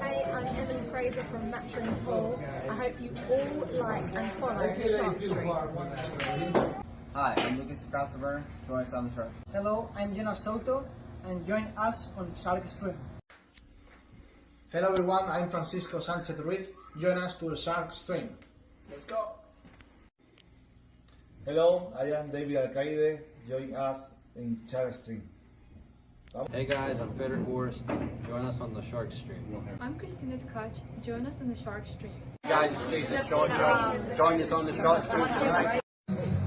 Hey, I'm Frazier from Matching Pool. I hope you all like and follow Shark Street. Hi, I'm Lucas Casaber. Join us on the Shark. Hello, I'm Jonas Souto, and join us on Shark Stream. Hello everyone, I'm Francisco Sanchez Ruiz. Join us to the Shark Stream. Let's go! Hello, I am David Alcaide. Join us in Shark Stream. Hey guys, I'm Frederick Horst. Join us on the Shark Stream. I'm Christina Tkach. Join us on the Shark Stream. Hey guys, it's Jason Shortbread. Join us on the Shark Stream tonight.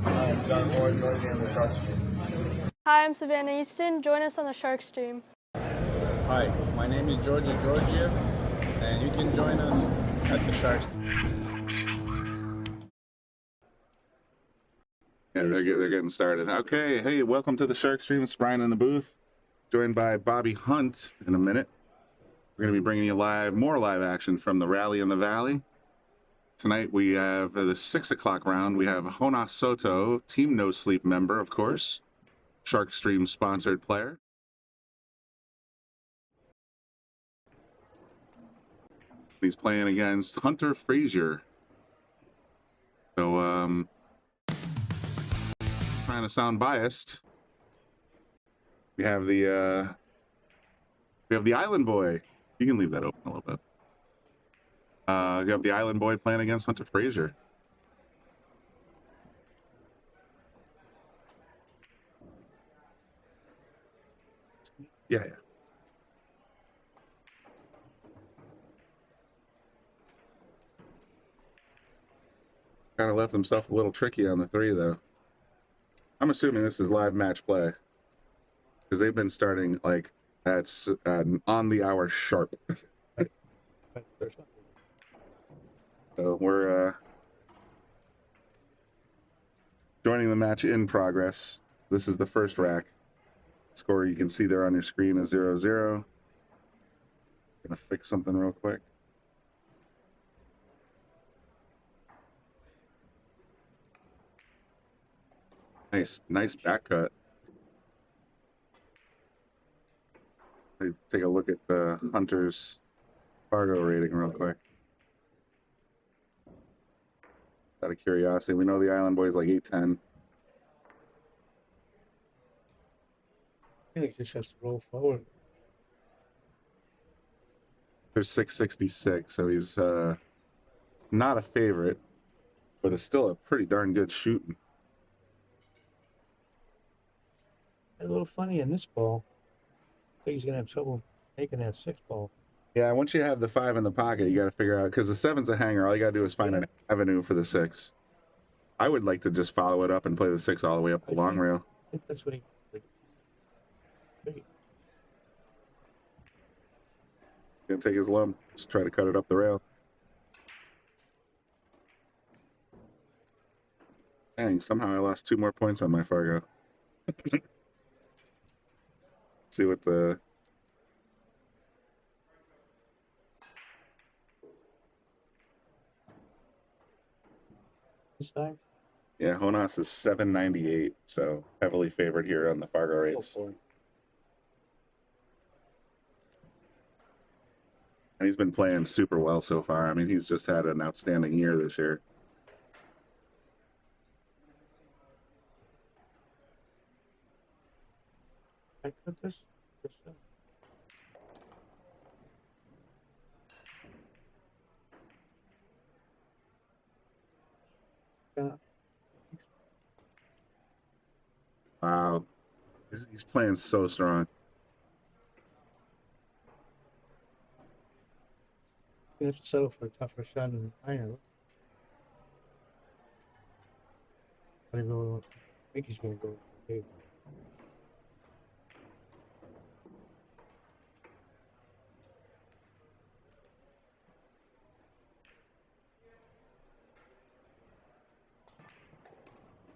I'm John Moore. Join me on the Shark Stream. Hi, I'm Savannah Easton. Join us on the Shark Stream. Hi, my name is Georgia Georgiev, and you can join us at the Shark Stream. Yeah, they're getting started. Okay, hey, welcome to the Shark Stream. It's Brian in the booth, joined by Bobby Hunt in a minute. We're going to be bringing you more live action from the Rally in the Valley. Tonight we have the 6 o'clock round. We have Jonas Souto, Team No Sleep member, of course, Shark Stream sponsored player. He's playing against Hunter Frazier. So, trying to sound biased. We have the Island Boy. You can leave that open a little bit. You have the Island Boy playing against Hunter Frazier. Yeah. Kind of left himself a little tricky on the 3, though. I'm assuming this is live match play, because they've been starting like at on the hour sharp. So we're joining the match in progress. This is the first rack. Score you can see there on your screen is 0-0. Gonna fix something real quick. Nice back cut. Take a look at the Hunter's Fargo rating real quick. Out of curiosity, we know the Island Boy is like 810. I think he just has to roll forward. There's 666, so he's not a favorite, but it's still a pretty darn good shooting. A little funny in this ball. I think he's gonna have trouble taking that 6 ball. Yeah, once you have the 5 in the pocket, you got to figure out, because the 7's a hanger. All you got to do is find an avenue for the 6. I would like to just follow it up and play the 6 all the way up the long rail. I think that's what he. Gonna take his lump, just try to cut it up the rail. Dang, somehow I lost 2 more points on my Fargo. See what the... Side? Yeah, Jonas is 798, so heavily favored here on the Fargo rates. And he's been playing super well so far. I mean, he's just had an outstanding year this year. I cut this. Wow. He's playing so strong. You have to settle for a tougher shot than iron. I think he's going to go. Okay.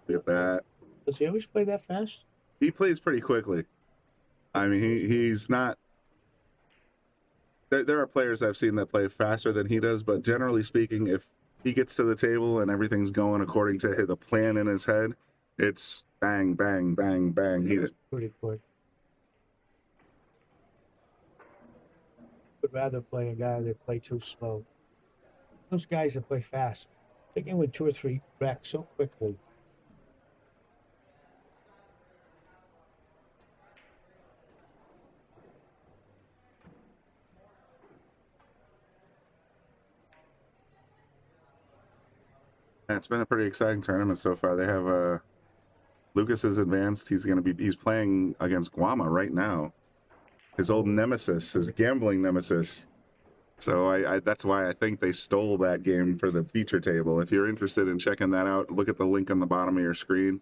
Look at that. Does he always play that fast? He plays pretty quickly. I mean, he's not... There are players I've seen that play faster than he does, but generally speaking, if he gets to the table and everything's going according to the plan in his head, it's bang, bang, bang, bang. He was pretty quick. would rather play a guy that play too slow. Those guys that play fast, they can win 2 or 3 racks so quickly. It's been a pretty exciting tournament so far. They have Lucas is advanced. He's playing against Guama right now. His old nemesis, his gambling nemesis. So I that's why I think they stole that game for the feature table. If you're interested in checking that out, look at the link on the bottom of your screen.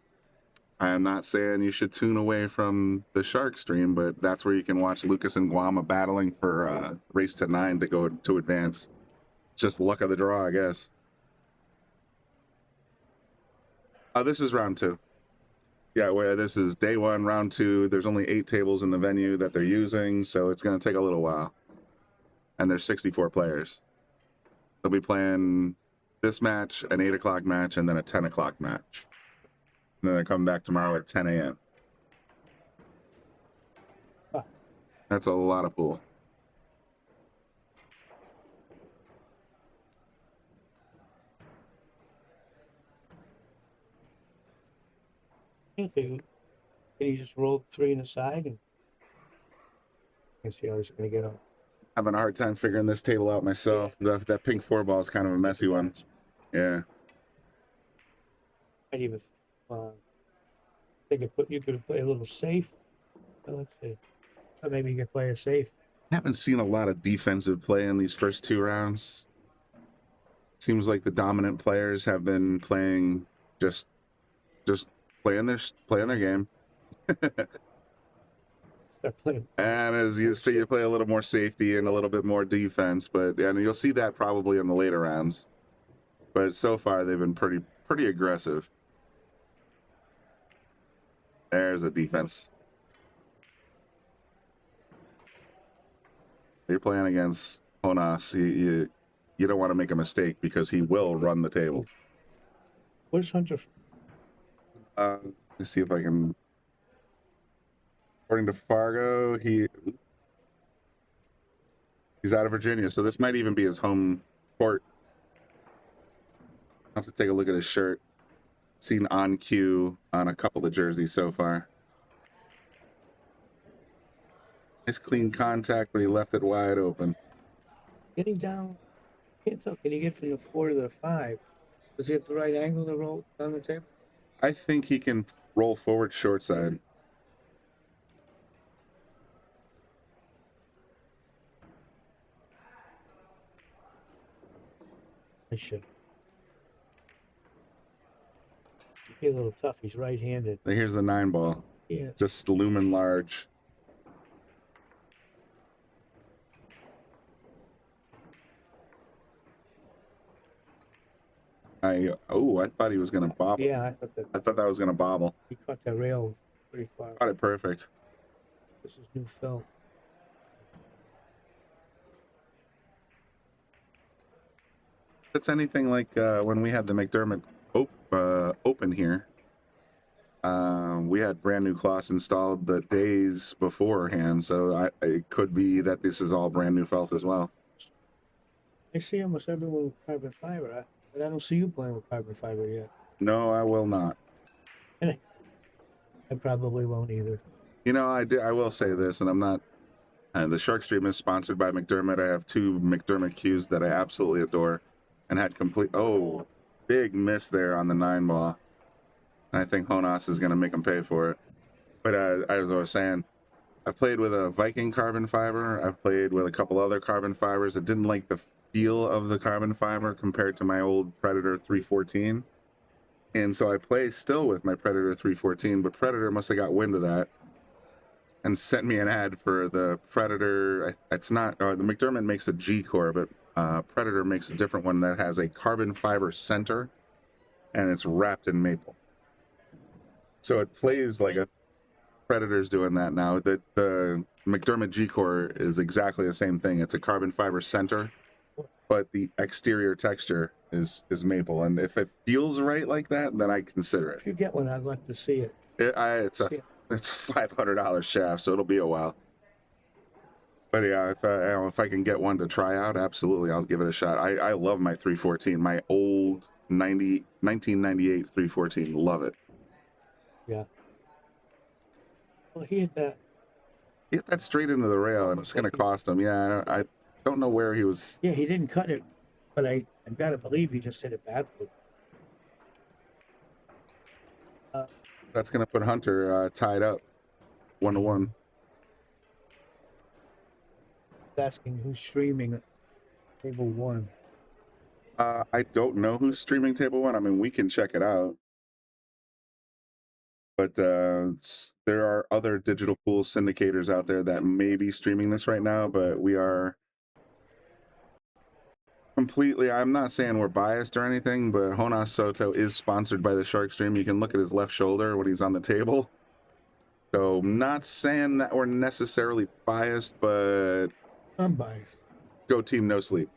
I am not saying you should tune away from the Shark stream, but that's where you can watch Lucas and Guama battling for race to 9 to go to advance. Just luck of the draw, I guess. This is round 2. Yeah, where this is day 1, round 2. There's only 8 tables in the venue that they're using, so it's going to take a little while. And there's 64 players. They'll be playing this match, an 8 o'clock match, and then a 10 o'clock match. And then they come back tomorrow at 10 a.m. That's a lot of pool. Can you just roll 3 in the side and see how it's going to get on? Having a hard time figuring this table out myself. That pink 4 ball is kind of a messy one. Yeah. I'd even think you could play a little safe. Let's see. Or maybe you could play a safe. I haven't seen a lot of defensive play in these first 2 rounds. Seems like the dominant players have been playing just playing their game. Start playing. And as you see, you play a little more safety and a little bit more defense, but and you'll see that probably in the later rounds. But so far they've been pretty aggressive. There's a defense. You're playing against Jonas. You don't want to make a mistake because he will run the table. Where's Hunter? Let's see if I can. According to Fargo, he's out of Virginia, so this might even be his home court. I'll have to take a look at his shirt. Seen on cue on a couple of jerseys so far. Nice clean contact, but he left it wide open. Getting down. Can't tell. Can you get from the 4 to the 5? Does he have the right angle to roll down the table? I think he can roll forward short side. I should. Be a little tough. He's right-handed. Here's the 9 ball. Yeah. Just looming large. I thought he was gonna bobble. Yeah, I thought that was gonna bobble. he caught that rail pretty far. Got it perfect. This is new Phil. It's anything like when we had the McDermott Open here. We had brand new cloths installed the days beforehand, so it could be that this is all brand new felt as well. I see almost everyone with carbon fiber, but I don't see you playing with carbon fiber yet. No, I will not. And I probably won't either. You know, I will say this, and I'm not. The Shark Stream is sponsored by McDermott. I have 2 McDermott cues that I absolutely adore, and had complete. Oh, big miss there on the 9 ball. And I think Jonas is going to make him pay for it. But as I was saying, I've played with a Viking carbon fiber. I've played with a couple other carbon fibers. I didn't like the feel of the carbon fiber compared to my old Predator 314. And so I play still with my Predator 314, but Predator must have got wind of that and sent me an ad for the Predator. It's not, the McDermott makes the G core, but Predator makes a different one that has a carbon fiber center and it's wrapped in maple. So it plays like a Predator's doing that now. The McDermott G core is exactly the same thing. It's a carbon fiber center, but the exterior texture is maple. And if it feels right like that, then I consider it. If you get one, I'd like to see it. It's a $500 shaft, so it'll be a while. But yeah, if I can get one to try out, absolutely, I'll give it a shot. I love my 314, my old 1998 314. Love it. Yeah. Well, he hit that. He hit that straight into the rail, and it's going to cost him. Yeah, I don't know where he was. Yeah, he didn't cut it, but I gotta believe he just hit it badly. That's going to put Hunter tied up 1-1. Asking who's streaming table 1. I don't know who's streaming table 1. I mean, we can check it out. But there are other digital pool syndicators out there that may be streaming this right now, but we are completely, I'm not saying we're biased or anything, but Jonas Souto is sponsored by the Shark Stream. You can look at his left shoulder when he's on the table. So not saying that we're necessarily biased, but I'm biased. Go team, no sleep.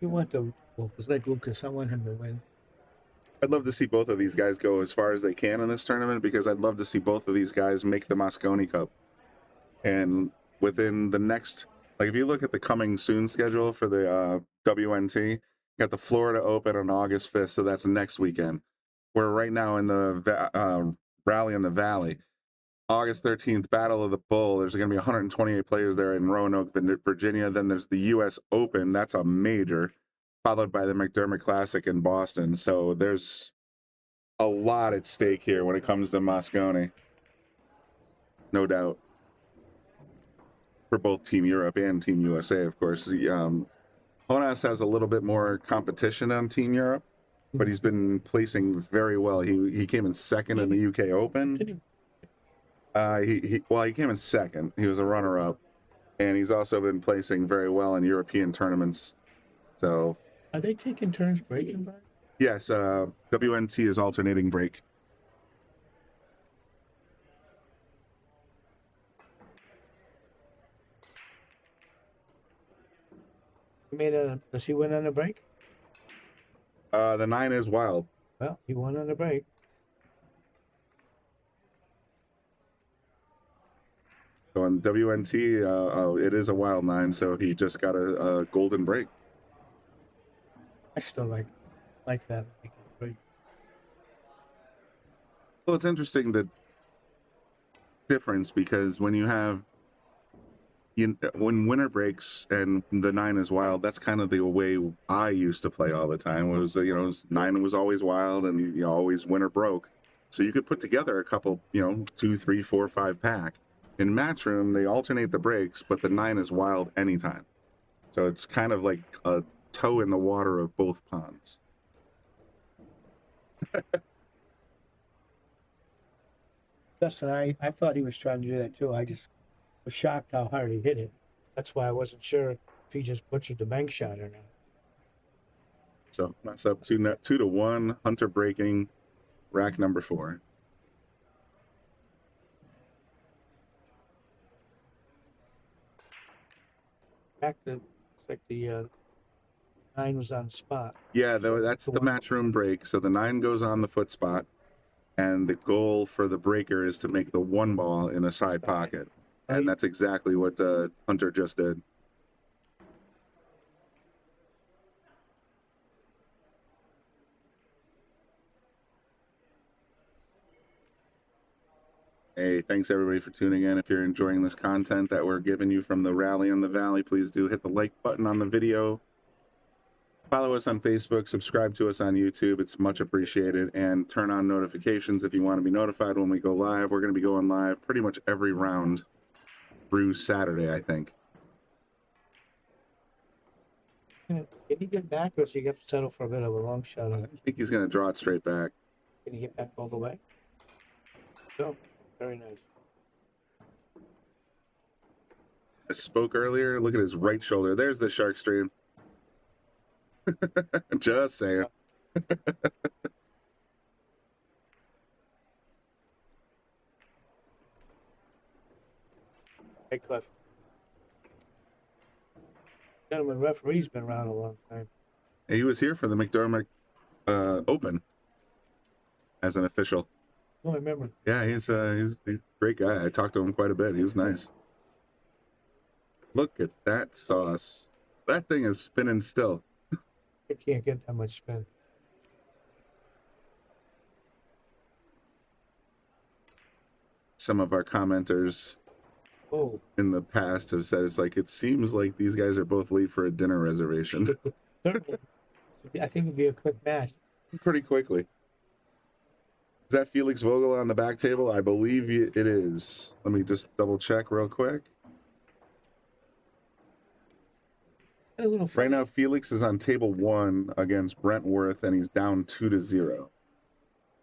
You want the Lucas, like Lucas. I want him to win. I'd love to see both of these guys go as far as they can in this tournament, because I'd love to see both of these guys make the Mosconi Cup. And within the next, like if you look at the coming soon schedule for the WNT, you got the Florida Open on August 5th, so that's next weekend. We're right now in the Rally in the Valley. August 13th, Battle of the Bull. There's going to be 128 players there in Roanoke, Virginia. Then there's the U.S. Open. That's a major, followed by the McDermott Classic in Boston. So there's a lot at stake here when it comes to Mosconi. No doubt. For both Team Europe and Team USA, of course. Jonas has a little bit more competition on Team Europe, but he's been placing very well. He came in second in the UK Open. He came in second. He was a runner-up, and he's also been placing very well in European tournaments. So, are they taking turns breaking? Yes, WNT is alternating break. Does he win on the break? The 9 is wild. Well, he won on the break. So on WNT, it is a wild 9, so he just got a golden break. I still like that break. Well, it's interesting, the difference, because when you have when winter breaks and the 9 is wild, that's kind of the way I used to play all the time. It was 9 was always wild, and always winter broke. So you could put together a couple 2, 3, 4, 5 pack. In Matchroom, they alternate the breaks, but the 9 is wild anytime. So it's kind of like a toe in the water of both ponds. Justin, I thought he was trying to do that too. I just was shocked how hard he hit it. That's why I wasn't sure if he just butchered the bank shot or not. So that's up 2-1. Hunter breaking rack number 4. Back to, it's like the 9 was on the spot. Yeah, that's the Matchroom break. So the 9 goes on the foot spot, and the goal for the breaker is to make the 1 ball in a side pocket. And that's exactly what Hunter just did. Hey, thanks everybody for tuning in. If you're enjoying this content that we're giving you from the Rally in the Valley, please do hit the like button on the video. Follow us on Facebook, subscribe to us on YouTube. It's much appreciated. And turn on notifications if you want to be notified when we go live. We're going to be going live pretty much every round through Saturday, I think. Can he get back, or does he have to settle for a bit of a long shot? I think he's going to draw it straight back. Can he get back all the way? No. Very nice. I spoke earlier. Look at his right shoulder. There's the Shark Stream. Just saying. Hey, Cliff. Gentleman referee's been around a long time. He was here for the McDermott Open as an official. Oh, I remember. Yeah, he's a great guy. I talked to him quite a bit. He was nice. Look at that sauce. That thing is spinning still. It can't get that much spin. Some of our commenters Oh, in the past have said it's like, it seems like these guys are both late for a dinner reservation. certainly. I think it'd be a quick match. Pretty quickly. Is that Felix Vogel on the back table? I believe it is. Let me just double check real quick. A little Right now, Felix is on table 1 against Brentworth, and he's down 2-0.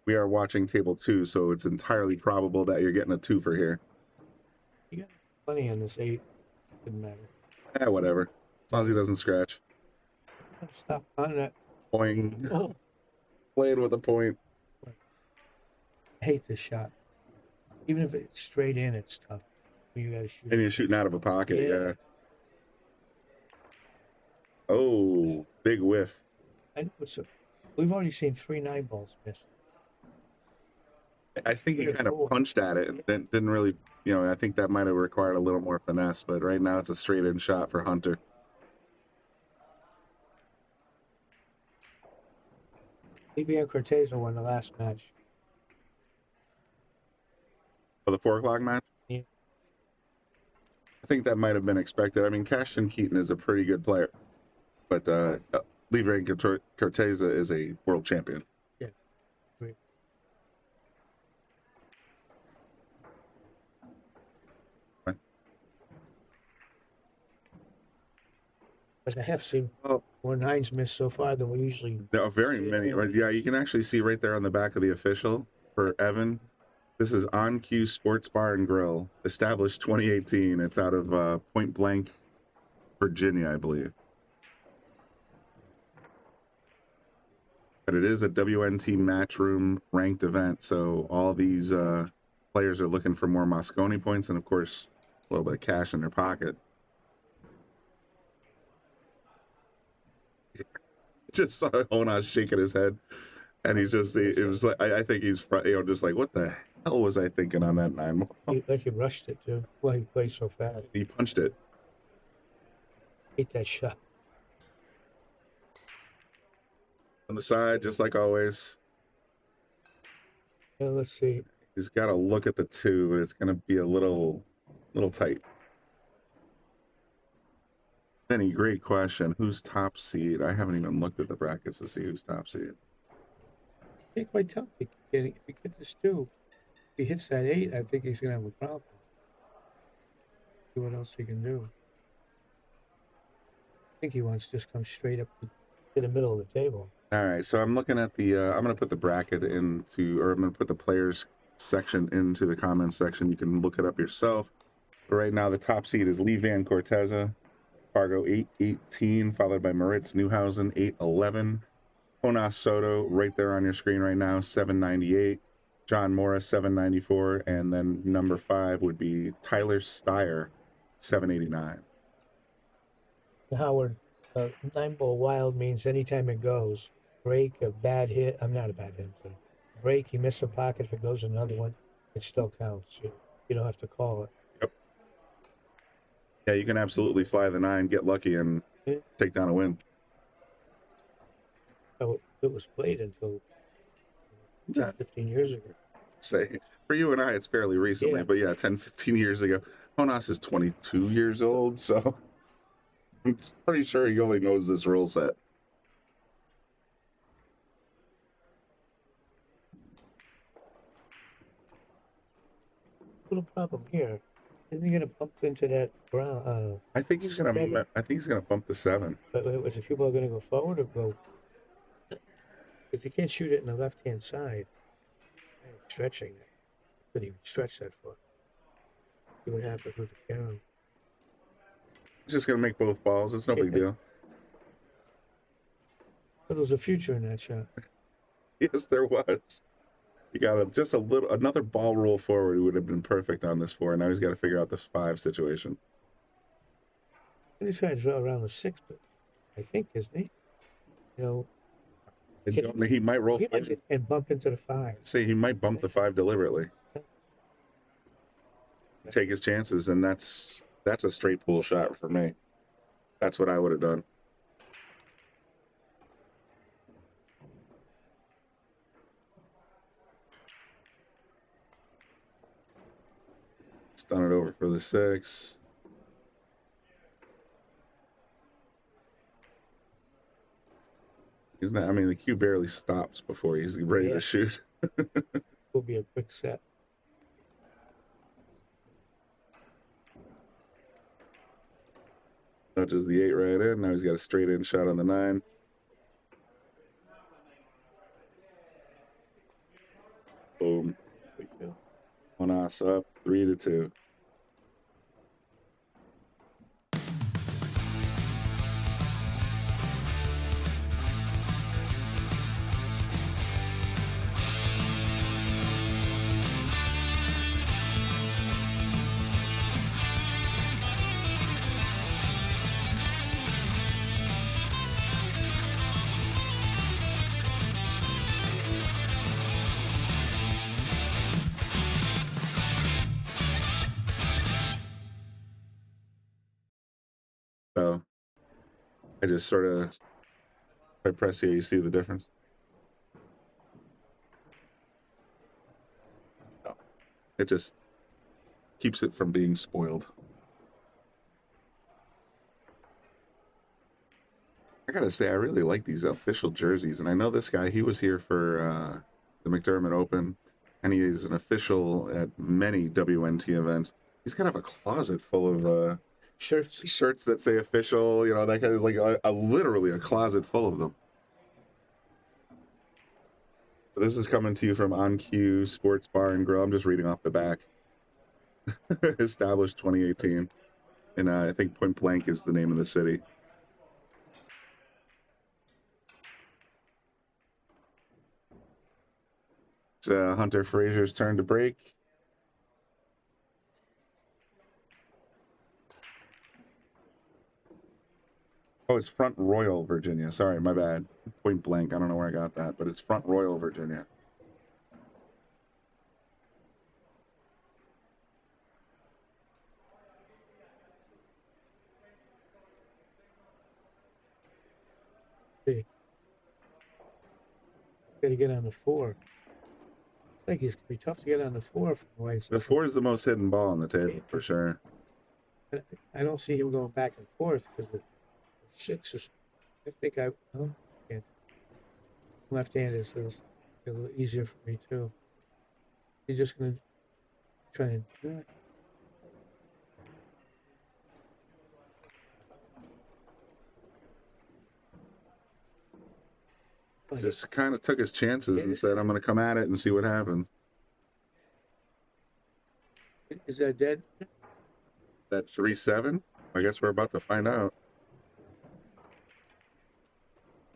We are watching table 2, so it's entirely probable that you're getting a 2 for here. You got plenty on this 8. Didn't matter. Whatever. As long as he doesn't scratch. Stop on that. Point. Oh, Playing with a point. I hate this shot. Even if it's straight in, it's tough. You gotta shoot. And you're shooting out of a pocket, yeah. Oh, big whiff. I know we've already seen 3 9-balls missed. I think he kind of punched at it and didn't really, I think that might have required a little more finesse, but right now it's a straight in shot for Hunter. Livia Cortez won the last match. For the 4 o'clock match? Yeah. I think that might have been expected. I mean, Cashton Keaton is a pretty good player, but Livia Cortez is a world champion. Yeah. Great. But I have seen more 9s missed so far than we usually. There are very many. Yeah, you can actually see right there on the back of the official for Evan. This is On Cue Sports Bar and Grill, established 2018. It's out of Point Blank, Virginia, I believe. But it is a WNT Matchroom ranked event, so all these players are looking for more Mosconi points and, of course, a little bit of cash in their pocket. Just saw Jonas shaking his head, and he's just, it was like, I think he's, just like, what the hell was I thinking on that 9 ball? Like he rushed it too. Well, he played so fast. He punched it. Hate that shot. On the side, just like always. Yeah, let's see. He's got to look at the 2, but it's going to be a little tight. Benny, great question. Who's top seed? I haven't even looked at the brackets to see who's top seed. I think quite tough. If he gets this 2, if he hits that 8, I think he's gonna have a problem. See what else he can do. I think he wants to just come straight up to the middle of the table. All right, so I'm looking at the. I'm going to put the bracket into, or I'm going to put the players section into the comments section. You can look it up yourself. But right now, the top seed is Lee Van Corteza, Fargo 8-18, followed by Moritz Newhausen 8-11. Jonas Souto right there on your screen right now 798. John Morris 794, and then number 5 would be Tyler Steyer 789. Howard, 9-ball wild means anytime it goes, break, a bad hit. I'm not a bad hit. So break, you miss a pocket. If it goes another one, it still counts. You don't have to call it. Yep. Yeah, you can absolutely fly the 9, get lucky, and take down a win. So it was played until 15 years ago. Say, for you and I, it's fairly recently, but yeah, 10, 15 years ago. Jonas is 22 years old, so I'm pretty sure he only knows this rule set. Little problem here. Isn't he gonna bump into that ground? I think he's gonna. I think he's gonna bump the 7. But is the cue ball gonna go forward or go? Because you can't shoot it in the left-hand side. Stretching it. Couldn't even stretch that far. See what happens with the camera. He's just gonna make both balls. It's no big deal. But there was a future in that shot. Yes, there was. He got just another ball roll forward. He would have been perfect on this 4. Now he's got to figure out this 5 situation. He's trying to draw around the 6, but I think, isn't he? He might roll 5 and bump into the 5. Say he might bump the 5 deliberately. Take his chances, and that's That's a straight pool shot for me. That's what I would have done. Stun it over for the 6. He's not, I mean, the cue barely stops before he's ready to shoot. Will be a quick set. Nudges the 8 right in. Now he's got a straight in shot on the 9. Boom. 1 ass up, 3-2. So I just sort of, if I press here, you see the difference? No. It just keeps it from being spoiled. I gotta say, I really like these official jerseys. And I know this guy, he was here for the McDermott Open, and he is an official at many WNT events. He's kind of a closet full of shirts that say official, you know, that kind of like literally a closet full of them. This is coming to you from On Cue Sports Bar and Grill. I'm just reading off the back. Established 2018. And I think Point Blank is the name of the city. It's Hunter Frazier's turn to break. Oh, it's Front Royal, Virginia. Sorry, my bad. Point Blank. I don't know where I got that, but it's Front Royal, Virginia. Got to get on the 4. I think it's gonna be tough to get on the 4 from the way. The 4 is the most hidden ball on the table for sure. I don't see him going back and forth because the 6 is. I think I can't. Left-handed, so it's a little easier for me too. He's just gonna try and do it. Just kind of took his chances and said, I'm going to come at it and see what happens. Is that dead? That 3-7? I guess we're about to find out.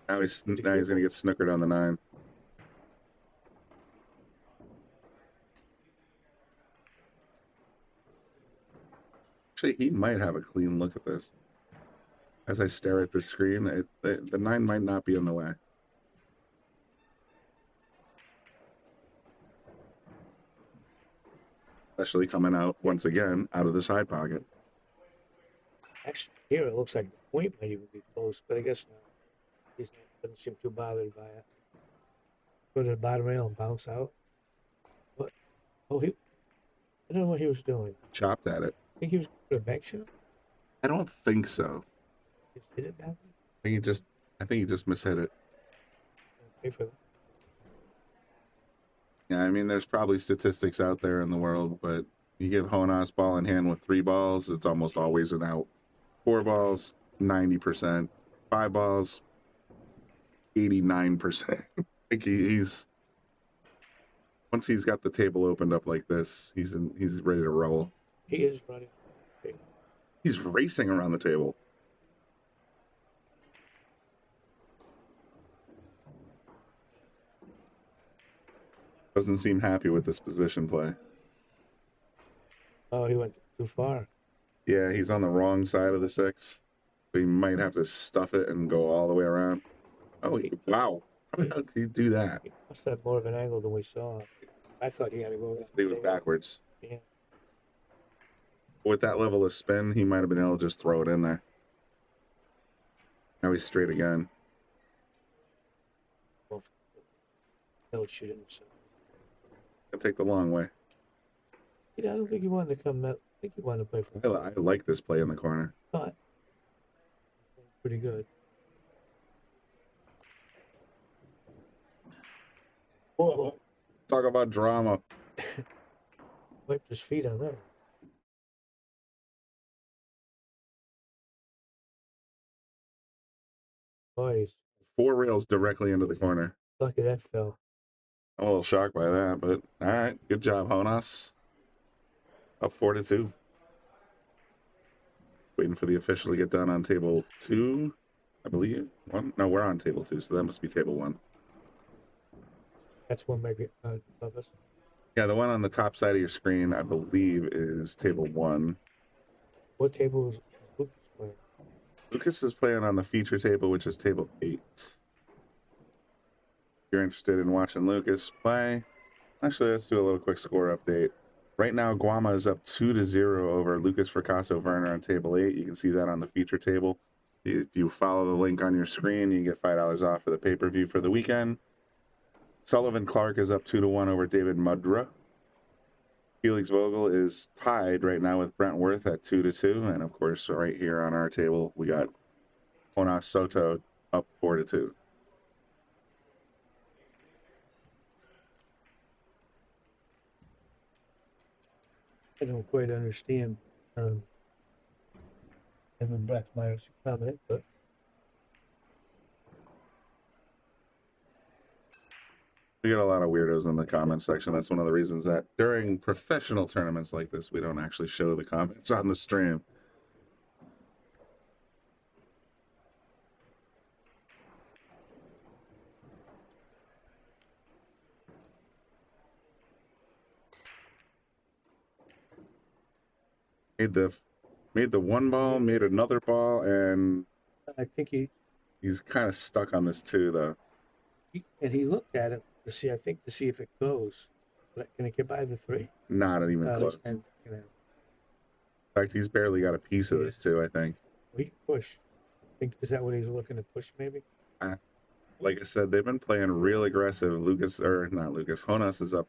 Now he's going to get snookered on the 9. Actually, he might have a clean look at this. As I stare at the screen, the 9 might not be in the way. Especially coming out, once again, out of the side pocket. Actually, here it looks like the point might even be close, but I guess not. He doesn't seem too bothered by it. Go to the bottom rail and bounce out. What? Oh, I don't know what he was doing. Chopped at it. I think he was going to back shot? I don't think so. Did it happen? I think he just mishit it. Okay for that. Yeah, I mean, there's probably statistics out there in the world, but you give Jonas ball in hand with 3 balls, it's almost always an out. 4 balls, 90%. 5 balls, 89%. Like he's once he's got the table opened up like this, he's ready to roll. He is running. He's racing around the table. Doesn't seem happy with this position play. Oh, he went too far. Yeah, he's on the wrong side of the 6. So he might have to stuff it and go all the way around. Oh, wow. How the hell did he do that? He must have more of an angle than we saw. I thought he had to go. He was backwards. Yeah. With that level of spin, he might have been able to just throw it in there. Now he's straight again. He'll shoot it himself. I'll take the long way. Yeah, I don't think he wanted to come out. I think he wanted to play for I like this play in the corner. but pretty good. Whoa. Talk about drama. Wiped his feet on that. Boys. 4 rails directly into the corner. Lucky that fell. I'm a little shocked by that, but all right. Good job, Jonas. Up 4-2. Waiting for the official to get done on table 2, I believe. 1? No, we're on table 2, so that must be table 1. That's one maybe above us. Yeah, the one on the top side of your screen, I believe, is table 1. What table is Lucas playing? Lucas is playing on the feature table, which is table 8. If you're interested in watching Lucas play, actually, let's do a little quick score update. Right now, Guama is up 2-0 over Lucas Fracasso Werner on table 8. You can see that on the feature table. If you follow the link on your screen, you get $5 off for the pay-per-view for the weekend. Sullivan Clark is up 2-1 over David Mudra. Felix Vogel is tied right now with Brentworth at 2-2. And of course, right here on our table, we got Jonas Souto up 4-2. I don't quite understand Evan Brackmeyer's comment, but We get a lot of weirdos in the comments section. That's one of the reasons that during professional tournaments like this, we don't actually show the comments on the stream. Made the one ball, made another ball, and I think he's kind of stuck on this too, though. He looked at it to see, I think, to see if it goes. But can it get by the 3? Not even close. And, in fact, he's barely got a piece of this too, I think. We can push. Is that what he's looking to push, maybe? Like I said, they've been playing real aggressive. Jonas is up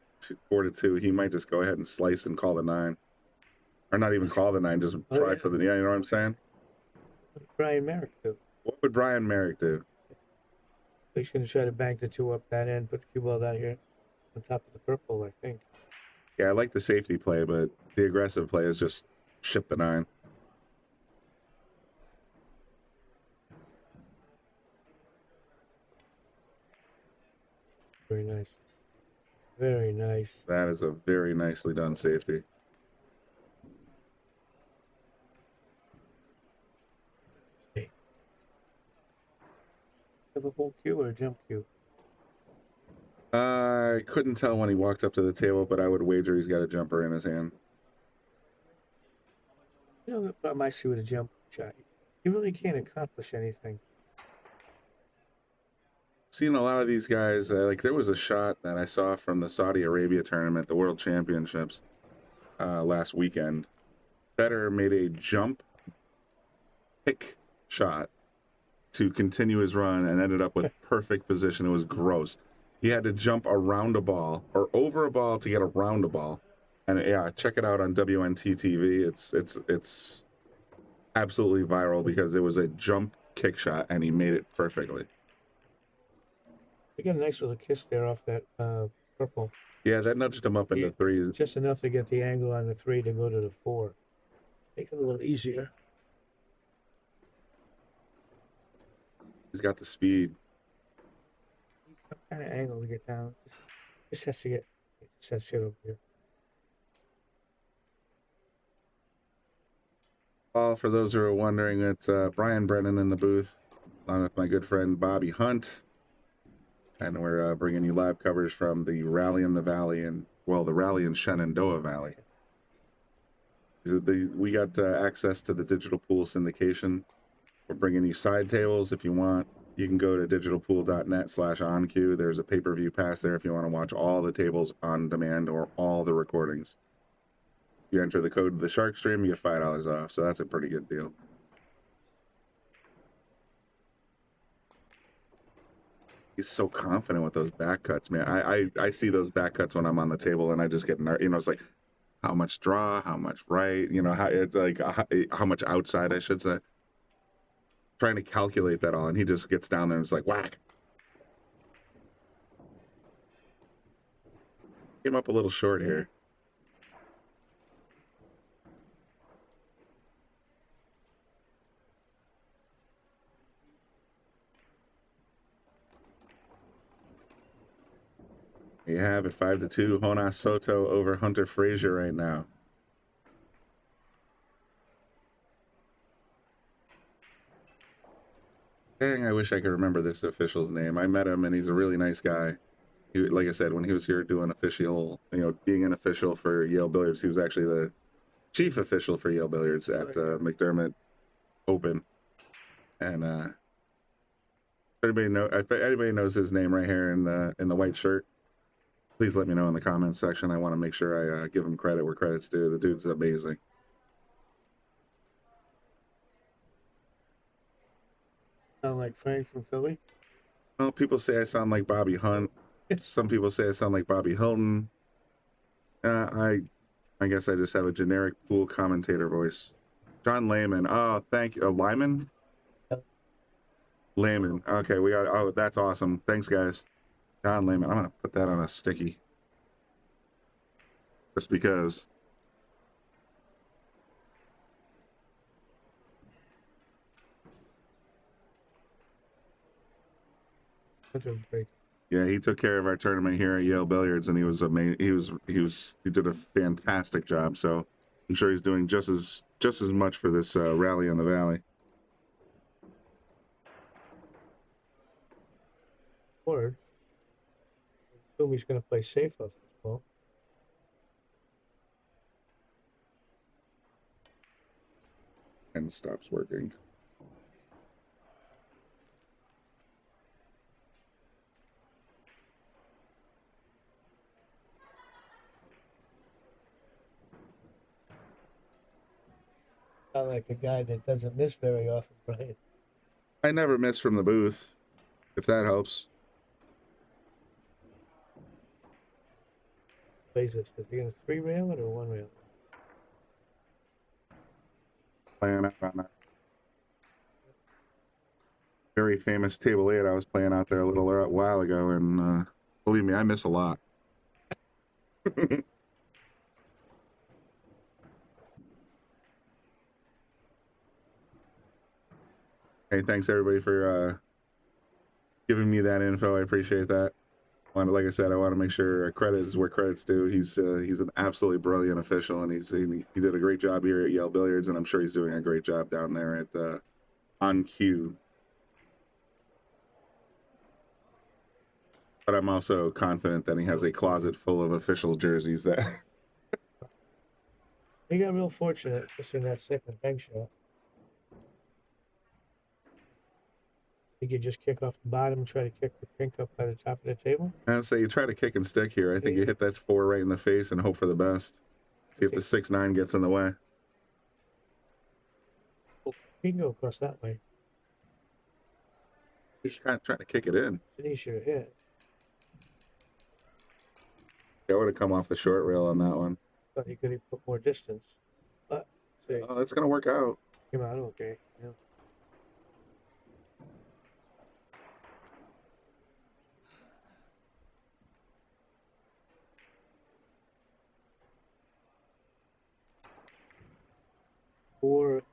4-2. He might just go ahead and slice and call the 9. Or not even call the 9, just try for the, you know what I'm saying? What would Brian Merrick do? What would Brian Merrick do? He's going to try to bank the 2 up that end, put the cue ball down here on top of the purple, I think. Yeah, I like the safety play, but the aggressive play is just ship the 9. Very nice. Very nice. That is a very nicely done safety. Have a whole cue or a jump cue? I couldn't tell when he walked up to the table, but I would wager he's got a jumper in his hand. You know, the problem I see with a jump shot, you really can't accomplish anything. Seen a lot of these guys, like there was a shot that I saw from the Saudi Arabia tournament, the World Championships, last weekend. Federer made a jump pick shot to continue his run and ended up with perfect position. It was gross. He had to jump around a ball or over a ball to get around a ball. And yeah, check it out on WNT TV. It's absolutely viral because it was a jump kick shot and he made it perfectly. They got a nice little kiss there off that purple. Yeah, that nudged him up into 3. Just enough to get the angle on the 3 to go to the 4. Make it a little easier. He's got the speed. Some kind of angle to get down. Just has to get shit over here. For those who are wondering, it's Brian Brennan in the booth, along with my good friend Bobby Hunt. And we're bringing you live coverage from the rally in the valley, the rally in Shenandoah Valley. We got access to the digital pool syndication. We're bringing you side tables if you want. You can go to digitalpool.net/onqueue. There's a pay-per-view pass there if you want to watch all the tables on demand or all the recordings. If you enter the code the Shark Stream, you get $5 off. So that's a pretty good deal. He's so confident with those back cuts, man. I see those back cuts when I'm on the table, and I just get nervous. You know, it's like how much draw, how much right. You know, how it's like how much outside, I should say. Trying to calculate that all, and he just gets down there and it's like whack. Came up a little short here. You have it 5-2. Jonas Souto over Hunter Frazier right now. Dang, I wish I could remember this official's name. I met him and he's a really nice guy. He, like I said, when he was here doing official, you know, being an official for Yale Billiards, he was actually the chief official for Yale Billiards at McDermott Open. And if anybody knows his name right here in the white shirt, please let me know in the comments section. I want to make sure I give him credit where credit's due. The dude's amazing. Sound like Frank from Philly? Well, people say I sound like Bobby Hunt. Some people say I sound like Bobby Hilton. I guess I just have a generic pool commentator voice. John Lehman. Oh, thank you. Lyman? Lehman. Okay, we got. Oh, that's awesome. Thanks, guys. John Lehman. I'm gonna put that on a sticky. Just because. That was great. Yeah, he took care of our tournament here at Yale Billiards, and he was amazing. He did a fantastic job. So I'm sure he's doing just as much for this rally in the Valley. Or assume he's going to play safe off this ball. And stops working. Sound like a guy that doesn't miss very often, Brian. I never miss from the booth, if that helps. Plays this. Is he going to 3-rail it or 1-rail? Playing out on a very famous table 8 I was playing out there a little while ago, and believe me, I miss a lot. Hey, thanks everybody for giving me that info. I appreciate that. Like I said, I want to make sure credit is where credit's due. He's an absolutely brilliant official, and he did a great job here at Yale Billiards, and I'm sure he's doing a great job down there at On Cue. But I'm also confident that he has a closet full of official jerseys that. He got real fortunate just in that second bank shot. He could just kick off the bottom and try to kick the pink up by the top of the table. I'd say you try to kick and stick here. I think you hit that 4 right in the face and hope for the best. See if the 6-9 gets in the way. He can go across that way. He's kind of trying to kick it in. He sure hit. I would have come off the short rail on that one. Thought he could have put more distance. But see. Oh, that's gonna work out. Came out okay. Yeah. Four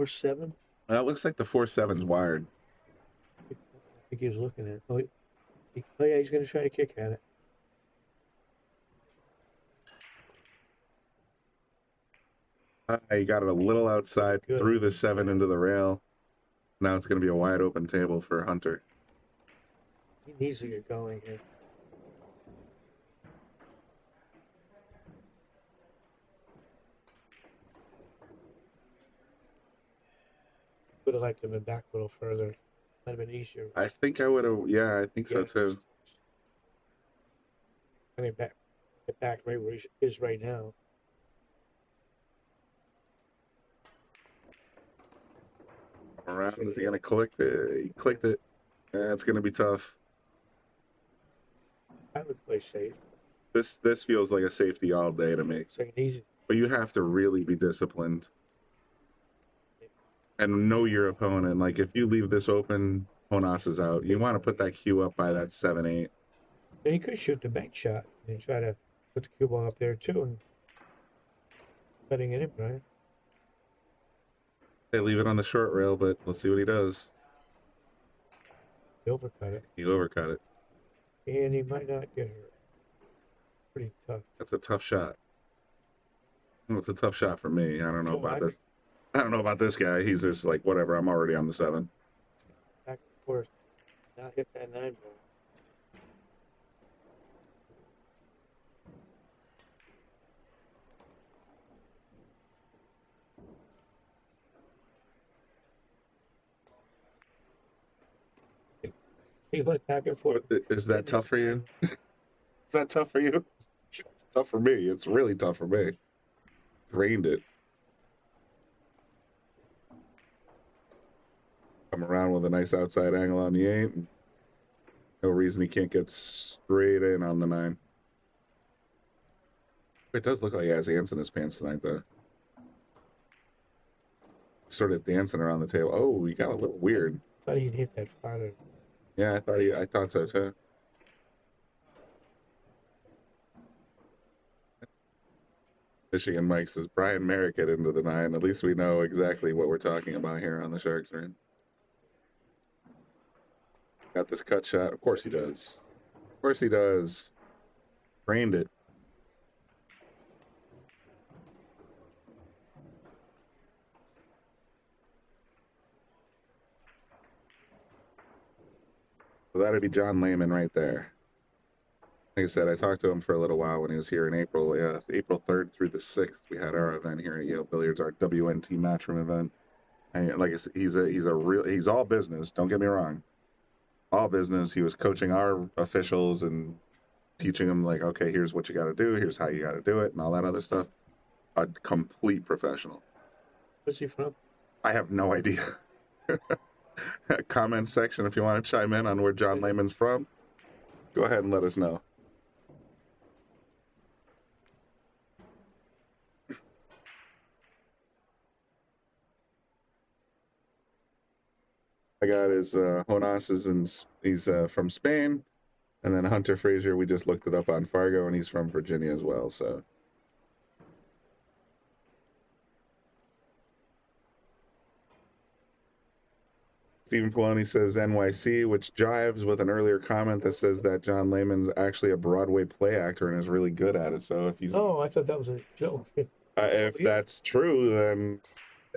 7. It looks like the 4-7's wired. I think he was looking at it. Oh yeah, he's going to try to kick at it. He got it a little outside, through the 7 into the rail. Now it's going to be a wide open table for Hunter. He needs to get going here. Would have liked to have been back a little further. Might have been easier. I think I would have. Yeah, I think so too. I mean, get back right where he is right now. around. Is he gonna click it? He clicked it. It's gonna be tough. I would play safe. This feels like a safety all day to me. It's like an easy. But you have to really be disciplined and know your opponent. Like if you leave this open, Jonas is out. You want to put that cue up by that 7-8. And he could shoot the bank shot and try to put the cue ball up there too and letting it in, right? They leave it on the short rail, but let's see what he does. He overcut it. He overcut it. And he might not get hurt. Pretty tough. That's a tough shot. Well, it's a tough shot for me. I don't know about this. I don't know about this guy. He's just like, whatever, I'm already on the 7. Back and forth. Not hit that 9 ball. He went back and forth. Is that tough for you? Is that tough for you? It's tough for me. It's really tough for me. Drained it. Come around with a nice outside angle on the 8. No reason he can't get straight in on the 9. It does look like he has ants in his pants tonight, though. Started dancing around the table. Oh, he got a little weird. I thought he'd hit that farther. Yeah, I thought so too. Michigan Mike says Brian Merrick get into the 9. At least we know exactly what we're talking about here on the Sharks, right? Got this cut shot. Of course he does. Of course he does. Trained it. So that'd be John Lehman right there. Like I said, I talked to him for a little while when he was here in April. Yeah, April 3rd through the 6th, we had our event here at Yale Billiards, our WNT Matchroom event. And like I said, he's all business. Don't get me wrong, all business. He was coaching our officials and teaching them like, okay, here's what you got to do, here's how you got to do it, and all that other stuff. A complete professional. Where's he from? I have no idea. Comment section if you want to chime in on where John Lehman's from. Go ahead and let us know. I got his Jonas he's from Spain, and then Hunter Frazier, we just looked it up on Fargo, and he's from Virginia as well. So Stephen Poloni says NYC, which jives with an earlier comment that says that John Lehman's actually a Broadway play actor and is really good at it. So if he's I thought that was a joke. if that's true, then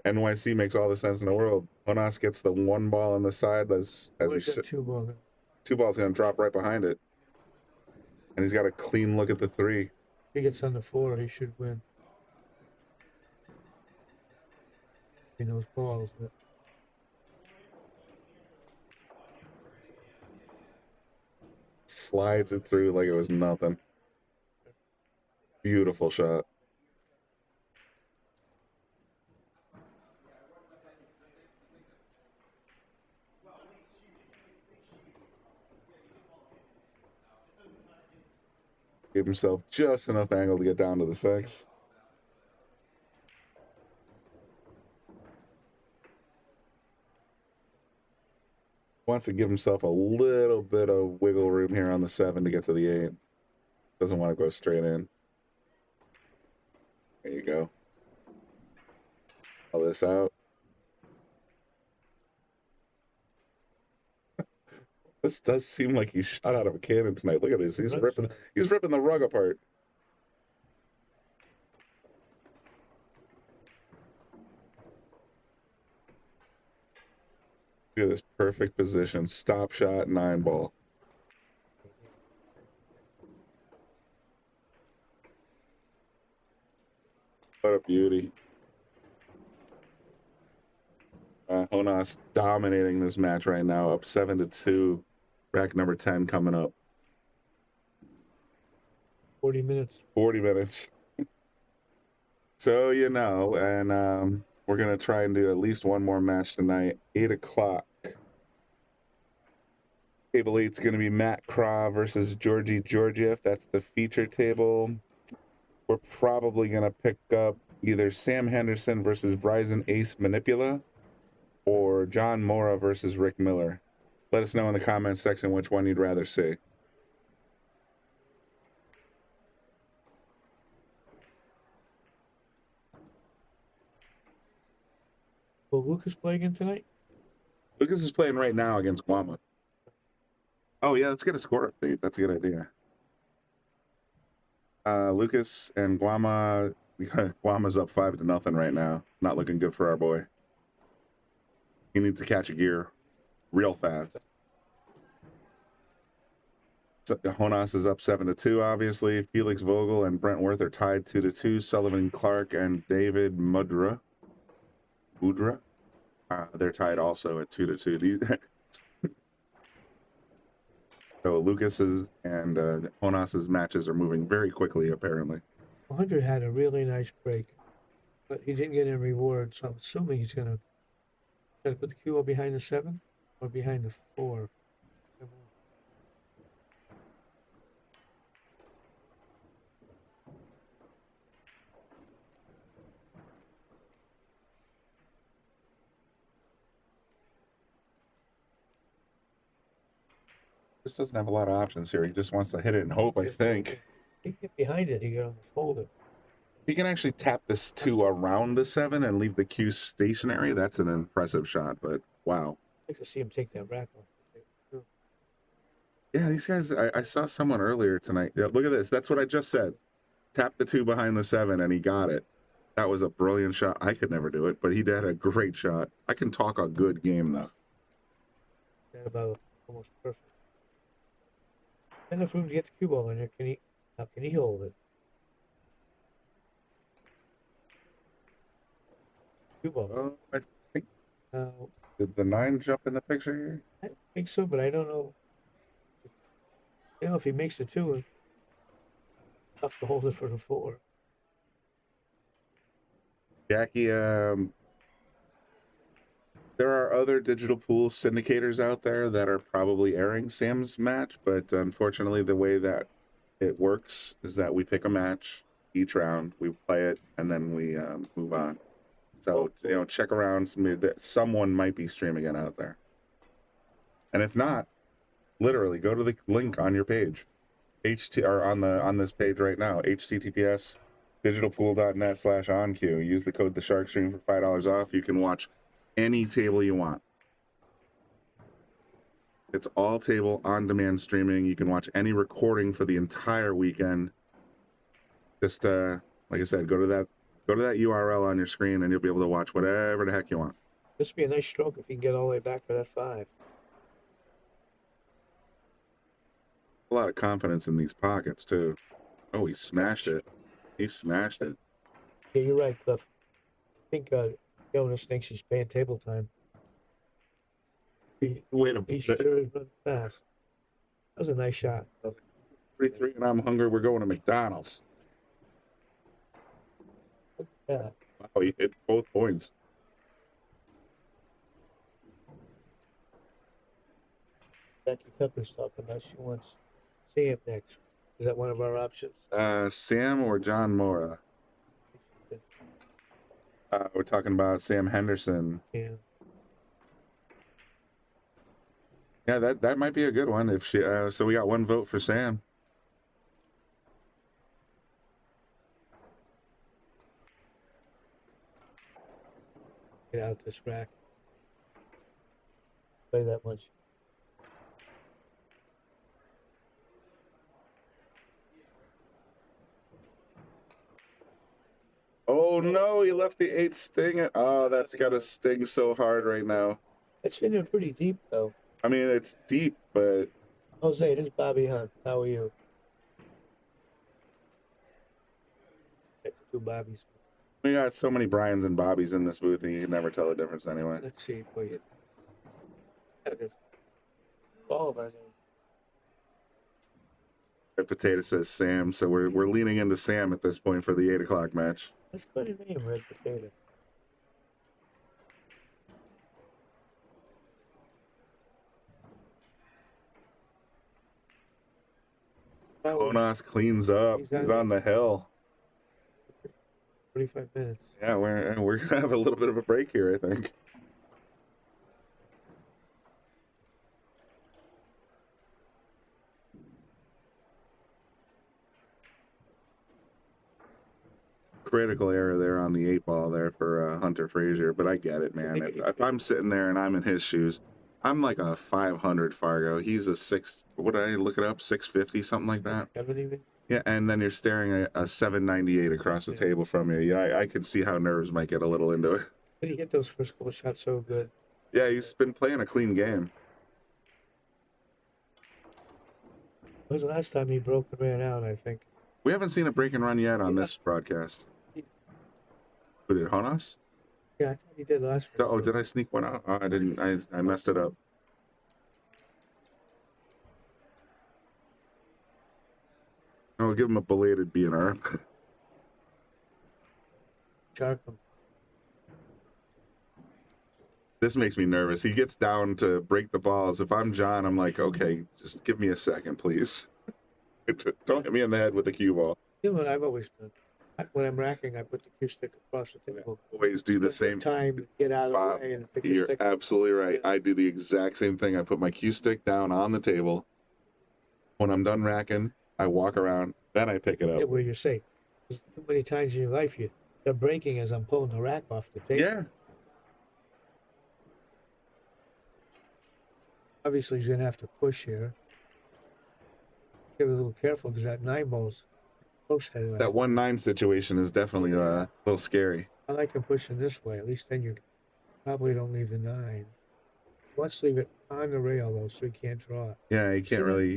NYC makes all the sense in the world. Jonas gets the 1 ball on the side as he should. 2 ball. 2 balls going to drop right behind it. And he's got a clean look at the 3. If he gets on the 4, he should win. He knows balls, but slides it through like it was nothing. Beautiful shot. Gave himself just enough angle to get down to the 6. Wants to give himself a little bit of wiggle room here on the 7 to get to the 8. Doesn't want to go straight in. There you go. All this out. This does seem like he's shot out of a cannon tonight. Look at this. He's ripping the rug apart. Look at this perfect position. Stop shot, 9 ball. What a beauty. Jonas dominating this match right now, up 7-2. Rack number 10 coming up. 40 minutes. 40 minutes. So, you know, and we're We're going to try and do at least one more match tonight. 8 o'clock. Table 8 is going to be Matt Craw versus Georgie Georgiev. That's the feature table. We're probably going to pick up either Sam Henderson versus Bryson Ace Manipula or John Mora versus Rick Miller. Let us know in the comments section which one you'd rather see. Will Lucas play again tonight? Lucas is playing right now against Guama. Oh, yeah, let's get a score update. That's a good idea. Lucas and Guama. Guama's up 5-0 right now. Not looking good for our boy. He needs to catch a gear real fast. So, Jonas is up 7-2, obviously. Felix Vogel and Brent Worth are tied 2-2. Sullivan Clark and David Mudra. They're tied also at 2-2. So Lucas's and Jonas's matches are moving very quickly, apparently. 100 had a really nice break, but he didn't get any reward, so I'm assuming he's going to put the cue behind the 7 or behind the 4. Just doesn't have a lot of options here. He just wants to hit it and hope, I think. He can get behind it, he can almost hold it. He can actually tap this 2 around the 7 and leave the cue stationary. That's an impressive shot, but wow. I'd like to see him take that rack off. Yeah, these guys, I saw someone earlier tonight. Yeah, look at this. That's what I just said. Tap the 2 behind the 7, and he got it. That was a brilliant shot. I could never do it, but he did a great shot. I can talk a good game, though. That about almost perfect. Enough room to get the cue ball in there. How can he hold it? Cue ball. I think. Did the 9 jump in the picture here? I think so, but I don't know. You know, if he makes the 2, it's tough to hold it for the 4. Jackie, there are other digital pool syndicators out there that are probably airing Sam's match, but unfortunately the way that it works is that we pick a match each round, we play it, and then we move on. So, you know, check around. Someone might be streaming it out there. And if not, literally go to the link on your page, on this page right now, https digitalpool.net/onq. Use the code TheSharkStream for $5 off. You can watch any table you want. It's all table on demand streaming. You can watch any recording for the entire weekend. Just like I said, go to that URL on your screen and you'll be able to watch whatever the heck you want. This would be a nice stroke if he can get all the way back for that 5. A lot of confidence in these pockets too. Oh, he smashed it. He smashed it. Yeah, you're right, Cliff. I think Jonas thinks he's paying table time. Wait a He sure is running fast. That was a nice shot. 3-3 and I'm hungry. We're going to McDonald's. Yeah. Wow, he hit both points. Becky Tucker's talking about she wants Sam next. Is that one of our options? Sam or John Mora? We're talking about Sam Henderson. Yeah. Yeah, that might be a good one. If she, so we got 1 vote for Sam. Get out this rack. Play that much. Oh no, he left the 8 sting. Oh, that's got to sting so hard right now. It's been in pretty deep though. I mean, it's deep, but Jose, this is Bobby Hunt. How are you? Got the 2 Bobbies. we got so many Brians and Bobbies in this booth, and you can never tell the difference anyway. Let's see, boy. All of us. Red Potato says Sam, so we're leaning into Sam at this point for the 8 o'clock match. That's quite a name, Red Potato. Jonas cleans up. He's on the hill. 45 minutes. Yeah, we're gonna have a little bit of a break here, I think. Critical error there on the 8-ball there for Hunter Frazier, but I get it, man. If I'm sitting there and I'm in his shoes, I'm like a 500 Fargo. He's a what did I look it up? 650, something like that. Yeah, and then you're staring at a 798 across the table from you. Yeah, I could see how nerves might get a little into it. Did he hit those first couple shots so good? Yeah, he's been playing a clean game. When was the last time he broke the man out, I think? We haven't seen a break and run yet on this broadcast. Who did, Jonas? Yeah, I thought he did last week. Oh, did I sneak one out? Oh, I didn't. I messed it up. I'll give him a belated BNR. Shark him. This makes me nervous. He gets down to break the balls. If I'm John, I'm like, okay, just give me a second, please. Don't hit me in the head with the cue ball. You know what I've always done? When I'm racking, I put the cue stick across the table. Always do the same time. Get out of the way and pick your You're stick. absolutely right. I do the exact same thing. I put my cue stick down on the table. When I'm done racking, I walk around, then I pick it up. Yeah, where you're safe. There's too many times in your life they're breaking as I'm pulling the rack off the table. Yeah. Obviously, he's gonna have to push here. Get a little careful because that 9-ball's close to that. That 1-9 situation is definitely a little scary. I like him pushing this way. At least then you probably don't leave the 9. Let's leave it on the rail though, so he can't draw it. Yeah, you can't really.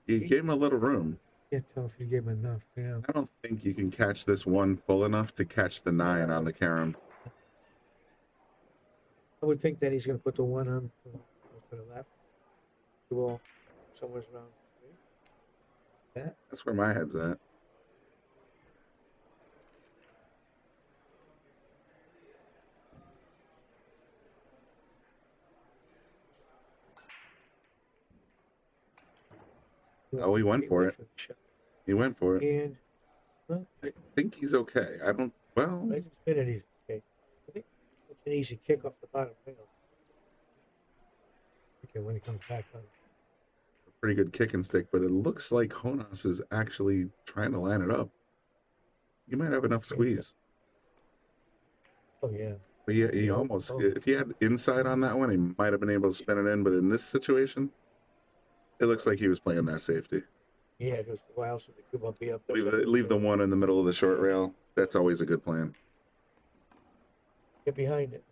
You gave him a little room. Can't tell if you gave him enough. Yeah. I don't think you can catch this one full enough to catch the 9 on the carom. I would think that he's gonna put the 1 on to the left. The ball somewhere around. That. That's where my head's at. Oh, he went for it. He went for it. And well, I think he's okay. I don't. Well, right this minute he's okay. I think it's an easy kick off the bottom rail. Okay, when he comes back on. Pretty good kick and stick, but it looks like Jonas is actually trying to line it up. You might have enough squeeze. Oh yeah. But yeah, he almost. If he had inside on that one, he might have been able to spin it in. But in this situation, it looks like he was playing that safety. Yeah, because why else would the cue ball be up there? Leave the 1 in the middle of the short rail. That's always a good plan. Get behind it.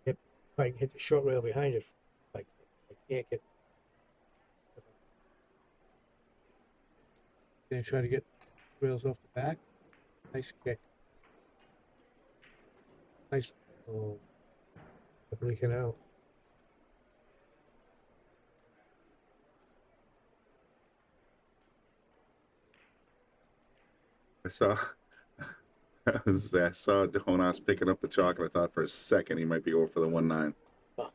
If I can hit the short rail behind it, like I can't get. Gonna try to get rails off the back. Nice kick. Nice. Oh, leaking out. I saw Jonas picking up the chalk, and I thought for a second he might be over for the 1-9. Oh.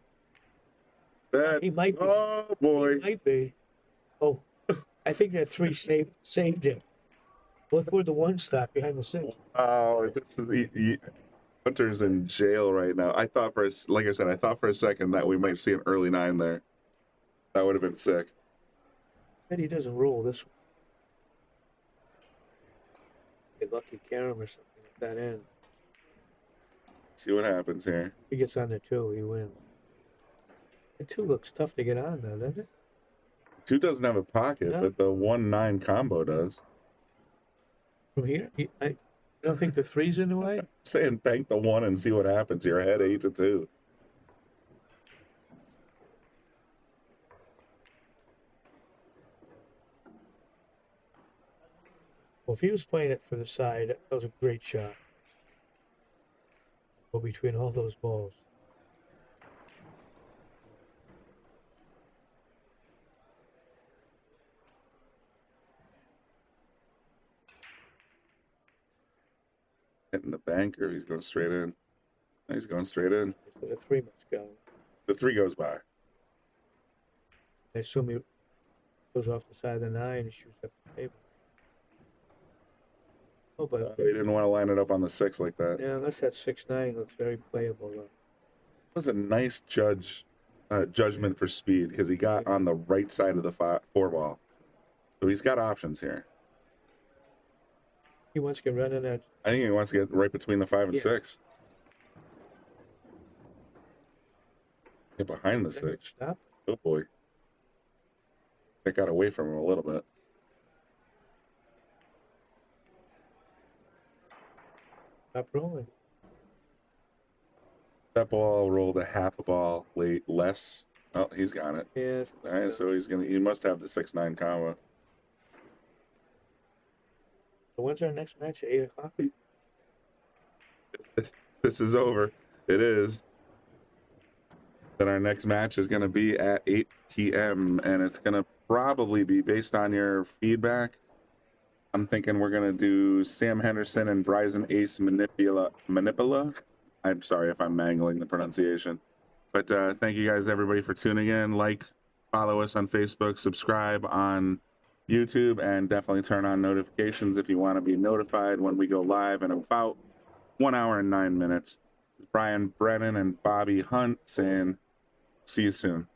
That, He might be. Oh boy. He might be. Oh, I think that 3 saved him. Look where the 1 stopped behind the 6. Oh, this is Hunter's in jail right now. I thought like I said, I thought for a second that we might see an early 9 there. That would have been sick. Bet he doesn't roll this one. Get lucky carom or something at that end. See what happens here. If he gets on the 2, he wins. The 2 looks tough to get on though, doesn't it? 2 doesn't have a pocket, No. but the 1-9 combo does. From here, I don't think the 3's in the way. I'm saying bank the 1 and see what happens. You're ahead 8-2. Well, if he was playing it for the side, that was a great shot. Go between all those balls. Hitting the banker, he's going straight in. He's going straight in. So the 3 must go. The 3 goes by. I assume he goes off the side of the 9 and shoots up the table. Oh, but They didn't want to line it up on the 6 like that. yeah, unless that 6-9 looks very playable though. It was a nice judgment for speed because he got on the right side of the 4 ball. So he's got options here. He wants to get run in that. I think he wants to get right between the 5 and 6. Get behind the 6. Stop. Oh boy. That got away from him a little bit. Stop rolling. That ball rolled a half a ball late less. Oh, he's got it. Yes. All right, so he must have the 6-9 combo. So when's our next match? At 8 o'clock? This is over. It is. Then our next match is going to be at 8 p.m. and it's going to probably be based on your feedback. I'm thinking we're going to do Sam Henderson and Bryson Ace Manipula. I'm sorry if I'm mangling the pronunciation. But thank you guys, everybody, for tuning in. Like, follow us on Facebook, subscribe on YouTube, and definitely turn on notifications if you want to be notified when we go live in about 1 hour and 9 minutes. This is Brian Brennan and Bobby Hunt saying, see you soon.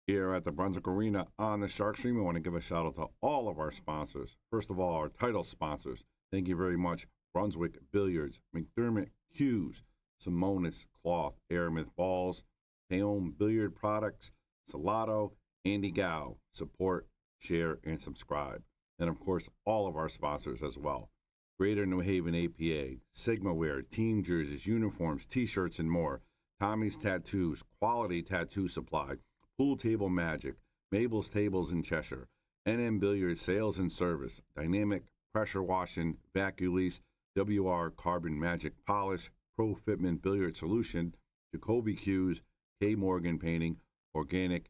Here at the Brunswick Arena on the Shark Stream, we want to give a shout out to all of our sponsors. First of all, our title sponsors. Thank you very much. Brunswick Billiards, McDermott Hughes, Simonis Cloth, Aramith Balls, Taom Billiard Products, Salotto, Andy Gow. Support, share, and subscribe. And of course, all of our sponsors as well. Greater New Haven APA, Sigma Wear, team jerseys, uniforms, t-shirts, and more. Tommy's Tattoos, quality tattoo supply. Pool Table Magic, Mabel's Tables in Cheshire, NM Billiards Sales and Service, Dynamic Pressure Washing, Vaculease, WR Carbon Magic Polish, Pro Fitment Billiard Solution, Jacoby Hughes, K. Morgan Painting, Organic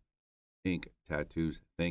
Ink Tattoos. Thank